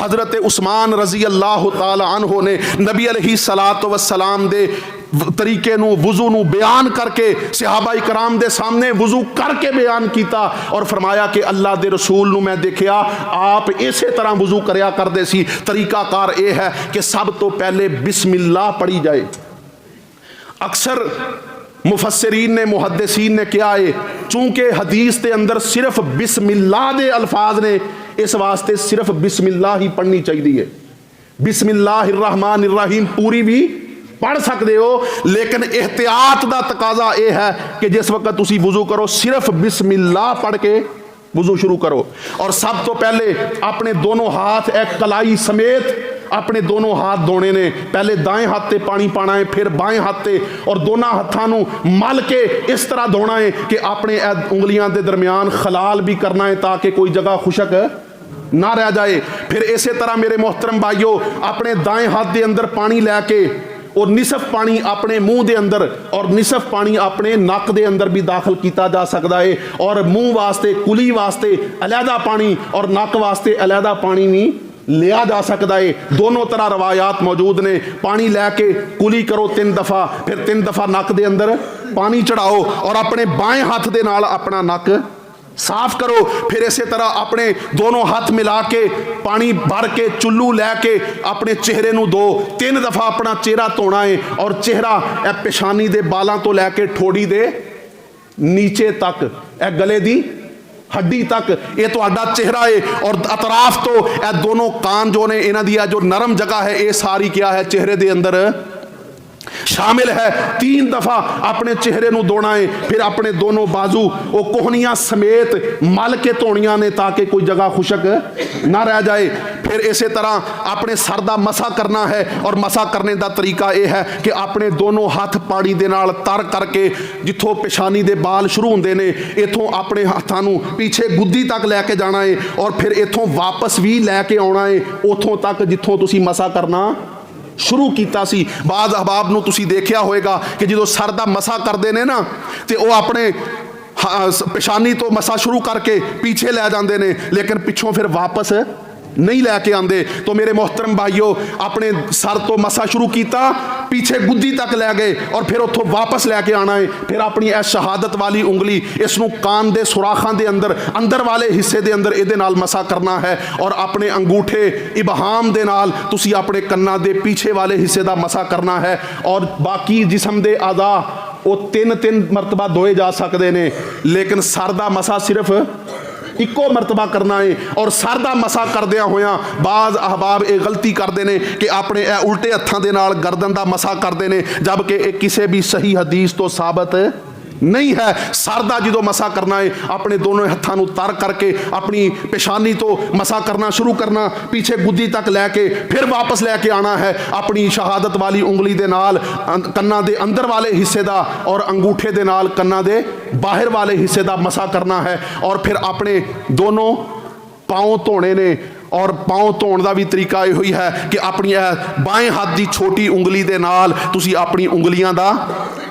हज़रत उस्मान रजी अल्लाह तआला अन्हु ने नबी अलैहिस्सलातु वस्सलाम दे तरीके नू वुज़ू नू बयान करके सहाबा इकराम दे सामने वुज़ू करके बयान किया और फरमाया कि अल्लाह दे रसूल नू मैं देखिया आप इसे तरह वुज़ू करया करदे सी। तरीकाकार यह है कि सब तो पहले बिस्मिल्लाह पढ़ी जाए। अक्सर मुफस्सिरीन ने मुहद्दिसीन ने क्या है, चूंकि हदीस के अंदर सिर्फ बिस्मिल्लाह दे अल्फाज ने, इस वास्ते सिर्फ बिस्मिल्लाह ही पढ़नी चाहिए। बिस्मिल्लाहिर्रहमानिर्रहीम पूरी भी पढ़ सकते हो, लेकिन एहतियात का तकाजा यह है कि जिस वक्त तुसी वुज़ू करो सिर्फ बिस्मिल्लाह पढ़ के वुज़ू शुरू करो। और सब तो पहले अपने दोनों हाथ एक कलाई समेत अपने दोनों हाथ धोने ने। पहले दाएं हाथ से पानी पाना है, फिर बाएं हाथ से, और दोनों हाथों को मल के इस तरह धोना है कि अपने उंगलियां के दरमियान खलाल भी करना है ताकि कोई जगह खुशक ना रह जाए। फिर इसी तरह मेरे मोहतरम भाइयों, अपने दाएं हाथ के अंदर पानी लैके और निसफ पानी अपने मुंह के अंदर और निसफ पानी अपने नक के अंदर भी दाखिल किया जा सकता है। और मुंह वास्ते कुली वास्ते अलहदा पानी और नक वास्ते अलहदा पानी भी लिया जा सकता है। दोनों तरह रवायात मौजूद ने। पानी लैके कुली करो 3 दफ़ा, फिर 3 दफ़ा नक के अंदर पानी चढ़ाओ और अपने बाएं हाथ के नाल अपना नक साफ करो। फिर इसी तरह अपने दोनों हाथ मिला के पानी भर के चुल्लू लैके अपने चेहरे नू धो। 3 दफ़ा अपना चेहरा धोना है और चेहरा पेशानी दे बालों तो लैके ठोड़ी दे नीचे तक गले दी हड्डी तक ये तुहाडा चेहरा है। और अतराफ तो यह दोनों कान जो ने इन्हां दी जो नरम जगह है ये सारी क्या है चेहरे दे अंदर शामिल है। 3 दफ़ा अपने चेहरे नू धोना है। फिर अपने दोनों बाजू वो कोहनियां समेत मल के धोनियां ने ताकि कोई जगह खुशक ना रह जाए। फिर इसी तरह अपने सर दा मसा करना है और मसा करने का तरीका यह है कि अपने दोनों हाथ पाड़ी दे नाल तर करके जिथों पेशानी दे बाल शुरू होंदे ने इथों अपने हाथों नू पीछे गुद्दी तक लैके जाना है और फिर इथों वापस भी लैके आना है उथों तक जिथों तुसी मसा करना शुरू किया सी। बाद अहबाब नू तुसी देखिया होएगा कि जो सर दा मसा करते हैं ना तो वह अपने पेशानी तो मसा शुरू करके पीछे लै जाते हैं, लेकिन पिछों फिर वापस नहीं लैके आते। तो मेरे मोहतरम भाइयों, अपने सर तो मसा शुरू किया, पीछे गुद्दी तक लै गए और फिर उतों वापस लैके आना है। फिर अपनी इस शहादत वाली उंगली इसनू कान दे सुराखां दे अंदर वाले हिस्से दे अंदर इहदे नाल मसा करना है और अपने अंगूठे इबहाम दे नाल तुसी अपने कन्ना दे पीछे वाले हिस्से दा मसा करना है। और बाकी जिस्म दे आज़ा वो 3-3 मरतबा धोए जा सकते हैं, लेकिन सर दा मसा सिर्फ इको मरतबा करना है। और सर दा मसा करदिया होया बाज़ अहबाब ये गलती करते हैं कि अपने उल्टे हत्थों के नाल गर्दन का मसा करते हैं, जबकि किसी भी सही हदीस तो साबित नहीं है। सर दा जो मसा करना है अपने दोनों हाथों को तर करके अपनी पेशानी तो मसा करना शुरू करना, पीछे गुद्दी तक लैके फिर वापस लैके आना है अपनी शहादत वाली उंगली दे नाल कन्ना दे अंदर वाले हिस्से दा और अंगूठे दे नाल कन्ना दे बाहर वाले हिस्से दा मसा करना है। और फिर अपने दोनों पाँव धोने ने और पाँव धोने का भी तरीका यो ही है कि अपनी बाएं हाथ की छोटी उंगली दे नाल तुसी अपनी उंगलियां का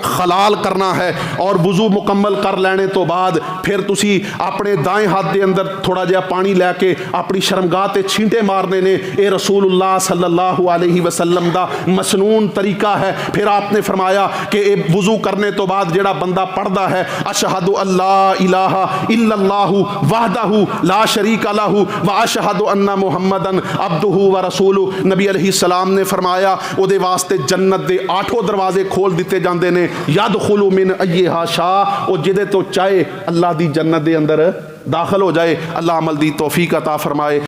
खलाल करना है। और वुज़ू मुकम्मल कर लेने तो बाद फिर तुसी अपने दाएं हाथ के अंदर थोड़ा जिहा पानी लैके अपनी शर्मगाह ते छींटे मारने ने। ये रसूलुल्लाह सल्लल्लाहु अलैहि वसल्लम दा मसनून तरीका है। फिर आपने फरमाया कि वुज़ू करने तो बाद जिहड़ा बंदा पढ़दा है अशहदु अल्ला इलाहा इल्लल्लाहु वहदहु ला शरीका लहू व अशहदु अन्ना मुहम्मदन अब्दुहु व रसूलु, नबी अलैहिस्सलाम ने फरमाया उहदे वास्ते जन्नत दे 8 दरवाजे खोल दिते जांदे ने। यदखुलु मिन अय्यहा शाह, वो जिदे तो चाहे अल्लाह दी जन्नत दे अंदर दाखिल हो जाए। अल्लाह अमल दी तौफीक अता फरमाए।